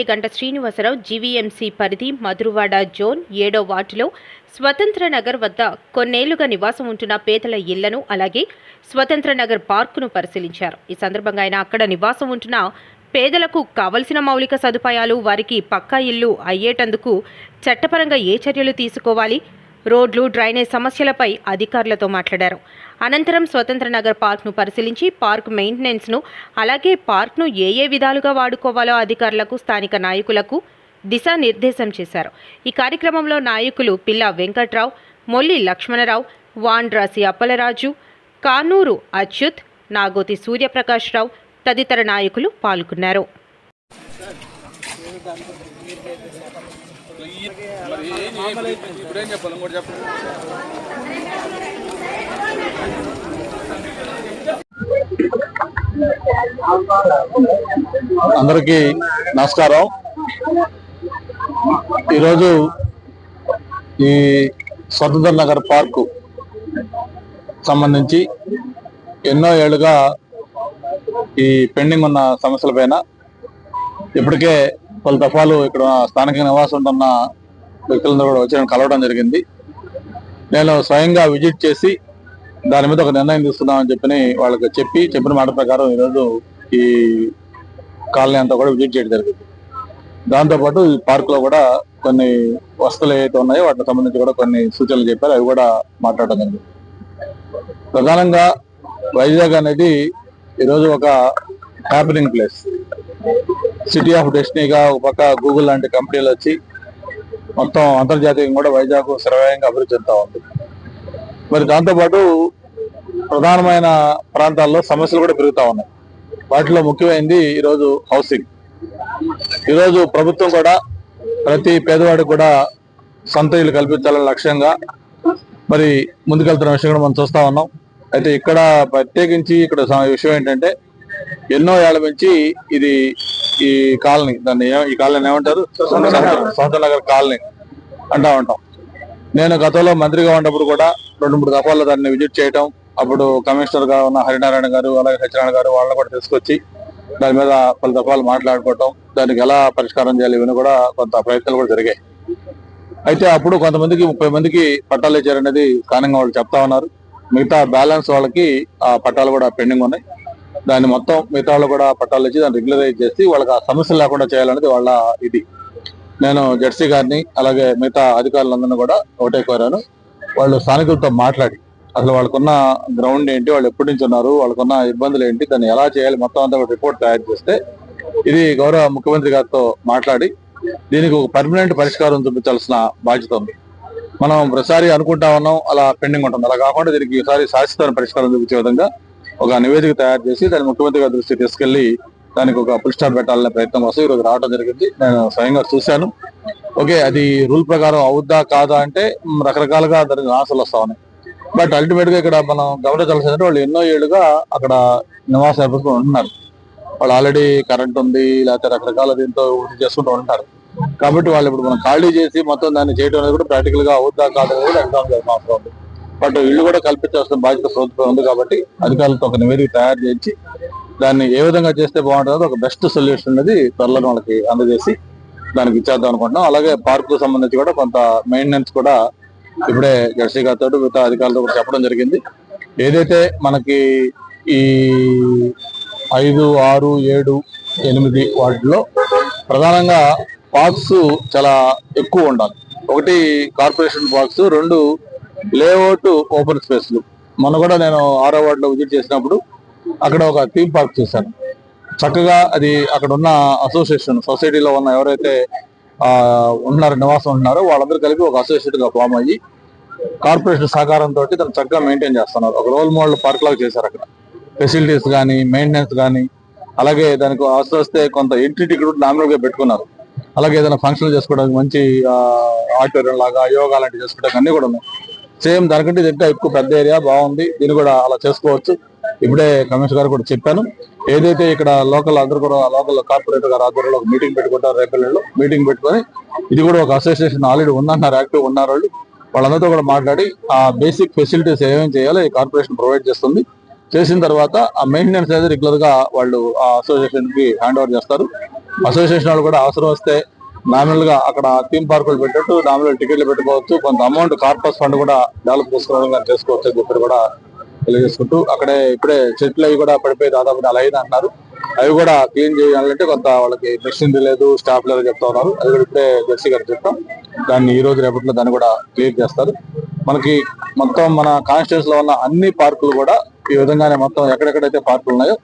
గంట శ్రీనివాసరావు జీవీఎంసీ పరిధి మధురవాడ జోన్ 7వ వార్డులో స్వతంత్ర నగర్ వద్ద కొన్నేళ్లుగా నివాసం ఉంటున్న పేదల ఇళ్లను అలాగే స్వతంత్ర నగర్ పార్కును పరిశీలించారు. ఈ సందర్భంగా ఆయన అక్కడ నివాసం ఉంటున్న పేదలకు కావలసిన మౌలిక సదుపాయాలు, వారికి పక్కా ఇల్లు అయ్యేటందుకు చట్టపరంగా ఏ చర్యలు తీసుకోవాలి, రోడ్లు, డ్రైనేజ్ సమస్యలపై అధికారులతో మాట్లాడారు. అనంతరం స్వతంత్ర నగర్ పార్క్ను పరిశీలించి పార్క్ మెయింటెనెన్స్ను అలాగే పార్క్ను ఏ విధాలుగా వాడుకోవాలో అధికారులకు, స్థానిక నాయకులకు దిశానిర్దేశం చేశారు. ఈ కార్యక్రమంలో నాయకులు పిల్ల వెంకట్రావు, మొల్లి లక్ష్మణరావు, వాండ్రాసి అప్పలరాజు, కానూరు అచ్యుత్, నాగోతి సూర్యప్రకాష్ రావు తదితర నాయకులు పాల్గొన్నారు. అందరికీ నమస్కారం. ఈరోజు ఈ స్వతంత్ర నగర్ పార్కు సంబంధించి ఎన్నో ఏళ్లుగా ఈ పెండింగ్ ఉన్న సమస్యలపైన ఇప్పటికే పలు దఫాలు ఇక్కడ స్థానిక నివాసం ఉంటున్న వ్యక్తులందరూ కూడా వచ్చి కలవడం జరిగింది. నేను స్వయంగా విజిట్ చేసి దాని మీద ఒక నిర్ణయం తీసుకుందామని వాళ్ళకి చెప్పిన మాట ప్రకారం ఈరోజు ఈ కాలనీ అంతా కూడా విజిట్ చేయడం జరిగింది. దాంతోపాటు ఈ పార్కులో కూడా కొన్ని వస్తువులు ఏవైతే ఉన్నాయో వాటికి సంబంధించి కూడా కొన్ని సూచనలు చెప్పారు, అవి కూడా మాట్లాడడం జరిగింది. ప్రధానంగా వైజాగ్ అనేది ఈరోజు ఒక హ్యాపెనింగ్ ప్లేస్, సిటీ ఆఫ్ డెస్టినీగా ఒక పక్క గూగుల్ లాంటి కంపెనీలు వచ్చి మొత్తం అంతర్జాతీయంగా కూడా వైజాగ్ శ్రవ్యంగా అభివృద్ధి చెందుతా ఉంది. మరి దాంతోపాటు ప్రధానమైన ప్రాంతాల్లో సమస్యలు కూడా పెరుగుతూ ఉన్నాయి. వాటిలో ముఖ్యమైనది ఈరోజు హౌసింగ్. ఈరోజు ప్రభుత్వం కూడా ప్రతి పేదవాడికి కూడా సొంత ఇల్లు కల్పించాలనే లక్ష్యంగా మరి ముందుకెళ్తున్న విషయం కూడా మనం చూస్తా ఉన్నాం. అయితే ఇక్కడ ప్రత్యేకించి ఇక్కడ విషయం ఏంటంటే ఎన్నో ఏళ్ల నుంచి ఇది ఈ కాలనీ, ఈ కాలనీ ఏమంటారు, స్వతంత్ర నగర్ కాలనీ అంటా ఉంటాం. నేను గతంలో మంత్రిగా ఉన్నప్పుడు కూడా 2-3 దఫాల్లో దాన్ని విజిట్ చేయటం, అప్పుడు కమిషనర్ గా ఉన్న హరినారాయణ గారు అలాగే హెచ్నారాయణ గారు వాళ్ళని కూడా తీసుకొచ్చి దాని మీద పలు దఫాలు మాట్లాడుకోవటం, దానికి ఎలా పరిష్కారం చేయాలి ఇవన్నీ కూడా కొంత ప్రయత్నాలు కూడా జరిగాయి. అయితే అప్పుడు కొంతమందికి 30 మందికి పట్టాలు ఇచ్చారనేది స్థానికంగా వాళ్ళు చెప్తా ఉన్నారు. మిగతా బ్యాలెన్స్ వాళ్ళకి ఆ పట్టాలు కూడా పెండింగ్ ఉన్నాయి. దాన్ని మొత్తం మిగతా వాళ్ళు కూడా పట్టాలు ఇచ్చి దాన్ని రెగ్యులరైజ్ చేసి వాళ్ళకి ఆ సమస్యలు లేకుండా చేయాలనేది వాళ్ళ ఇది. నేను జెడ్సీ గారిని అలాగే మిగతా అధికారులందరినీ కూడా ఒకటే కోరాను, వాళ్ళు స్థానికులతో మాట్లాడి అసలు వాళ్ళకున్న గ్రౌండ్ ఏంటి, వాళ్ళు ఎప్పటి నుంచి ఉన్నారు, వాళ్ళకున్న ఇబ్బందులు ఏంటి, దాన్ని ఎలా చేయాలి మొత్తం అంతా రిపోర్ట్ తయారు చేస్తే ఇది గౌరవ ముఖ్యమంత్రి గారితో మాట్లాడి దీనికి ఒక పర్మనెంట్ పరిష్కారం చూపించాల్సిన బాధ్యత ఉంది. మనం ప్రతిసారి అనుకుంటా ఉన్నాం అలా పెండింగ్ ఉంటుంది, అలా కాకుండా దీనికి ఈసారి శాశ్వతమైన పరిష్కారం చూపించే విధంగా ఒక నివేదిక తయారు చేసి దాన్ని ముఖ్యమంత్రి గారి దృష్టికి తీసుకెళ్లి దానికి ఒక ఫుల్ స్టాప్ పెట్టాలనే ప్రయత్నం కోసం ఈరోజు రావడం జరిగింది. నేను స్వయంగా చూశాను. ఓకే, అది రూల్ ప్రకారం అవుద్దా కాదా అంటే రకరకాలుగా దానికి ఆశలు వస్తా ఉన్నాయి. బట్ అల్టిమేట్ గా ఇక్కడ మనం గమనించాల్సిందంటే వాళ్ళు ఎన్నో ఏళ్లుగా అక్కడ నివాస ఉంటున్నారు. వాళ్ళు ఆల్రెడీ కరెంట్ ఉంది, లేకపోతే రకరకాల దీంతో వృద్ధి చేసుకుంటూ ఉంటారు. కాబట్టి వాళ్ళు ఇప్పుడు మనం ఖాళీ చేసి మొత్తం దాన్ని చేయడం అనేది కూడా ప్రాక్టికల్ గా అవుద్దా కాదని కూడా ఎగ్జామ్ చేయాల్సిన అవసరం ఉంది. బట్ ఇల్లు కూడా కల్పించాల్సిన బాధ్యత ప్రభుత్వం ఉంది కాబట్టి అధికారులతో ఒక నివేదిక తయారు చేయించి దాన్ని ఏ విధంగా చేస్తే బాగుంటుందో ఒక బెస్ట్ సొల్యూషన్ అనేది త్వరలో వాళ్ళకి అందజేసి దానికి ఇచ్చేద్దాం అనుకుంటున్నాం. అలాగే పార్కు సంబంధించి కూడా కొంత మెయింటెనెన్స్ కూడా ఇప్పుడే జెడ్సీ గారితో మిగతా అధికారులతో కూడా చెప్పడం జరిగింది. ఏదైతే మనకి ఈ 5, 6, 7, 8 వాటిలో ప్రధానంగా పార్క్స్ చాలా ఎక్కువ ఉండాలి. ఒకటి కార్పొరేషన్ పార్క్స్, 2 లేఅవుట్ ఓపెన్ స్పేస్లు. మొన్న కూడా నేను 6వ వార్డులో విజిట్ చేసినప్పుడు అక్కడ ఒక థీమ్ పార్క్ చూశాను. చక్కగా అది అక్కడ ఉన్న అసోసియేషన్ సొసైటీలో ఉన్న ఎవరైతే నివాసం ఉంటున్నారో వాళ్ళందరూ కలిపి ఒక అసోసియేషన్ గా ఫామ్ అయ్యి కార్పొరేషన్ సహకారంతో దాన్ని చక్కగా మెయింటైన్ చేస్తున్నారు. ఒక రోల్ మోడల్ పార్క్ లాగా చేశారు. అక్కడ ఫెసిలిటీస్ కానీ మెయింటెనెన్స్ కానీ, అలాగే దానికి అవసరం వస్తే కొంత ఎంట్రీ టికెట్ నామినల్ గా పెట్టుకున్నారు. అలాగే ఏదైనా ఫంక్షన్లు చేసుకోవడానికి మంచి ఆడిటోరియం లాగా, యోగా లాంటివి చేసుకోవడానికి అన్ని కూడా ఉన్నాయి. సేమ్ దానికంటే ఇది ఇంకా ఎక్కువ పెద్ద ఏరియా, బాగుంది. దీన్ని కూడా అలా చేసుకోవచ్చు. ఇప్పుడే కమిషనర్ గారు కూడా చెప్పాను. ఏదైతే ఇక్కడ లోకల్ అందరూ కూడా లోకల్ కార్పొరేటర్ గారు ఆధ్వర్యంలో ఒక మీటింగ్ పెట్టుకుంటారు, రేపల్లెల్లో మీటింగ్ పెట్టుకొని ఇది కూడా ఒక అసోసియేషన్ ఆల్రెడీ ఉందన్నారు, యాక్టివ్ ఉన్నారు వాళ్ళందరితో కూడా మాట్లాడి ఆ బేసిక్ ఫెసిలిటీస్ ఏమేమి చేయాలో ఈ కార్పొరేషన్ ప్రొవైడ్ చేస్తుంది. చేసిన తర్వాత ఆ మెయింటెనెన్స్ అనేది రెగ్యులర్ గా వాళ్ళు ఆ అసోసియేషన్ కి హ్యాండ్ ఓవర్ చేస్తారు. అసోసియేషన్ వాళ్ళు కూడా అవసరం వస్తే నామినల్ గా అక్కడ థీమ్ పార్కులు పెట్టట్టు నామినల్ టికెట్లు పెట్టుకోవచ్చు, కొంత అమౌంట్ కార్పస్ ఫండ్ కూడా డెవలప్ చేసుకోవచ్చు అని చెప్పి కూడా తెలియజేసుకుంటూ, అక్కడే ఇప్పుడే చెట్లు అవి కూడా పడిపోయి దాదాపు 45 అంటున్నారు. అవి కూడా క్లీన్ చేయాలంటే కొంత వాళ్ళకి మెషినరీ లేదు, స్టాఫ్ లేదు చెప్తా ఉన్నారు. అది కూడా ఇప్పుడే జెర్సీ గారు చెప్తాం, దాన్ని ఈ రోజు రేపట్లో దాన్ని కూడా క్లియర్ చేస్తారు. మనకి మొత్తం మన కాన్స్టిట్యూన్స్ లో ఉన్న అన్ని పార్కులు కూడా ఈ విధంగానే మొత్తం ఎక్కడెక్కడైతే పార్కులు ఉన్నాయో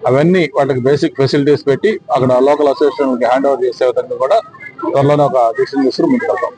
అవన్నీ వాళ్ళకి బేసిక్ ఫెసిలిటీస్ పెట్టి అక్కడ లోకల్ అసోసియేషన్ హ్యాండ్ ఓవర్ చేసే విధంగా కూడా త్వరలోనే ఒక డిసిషన్ తీసుకుని ముందుకు వెళ్తాం.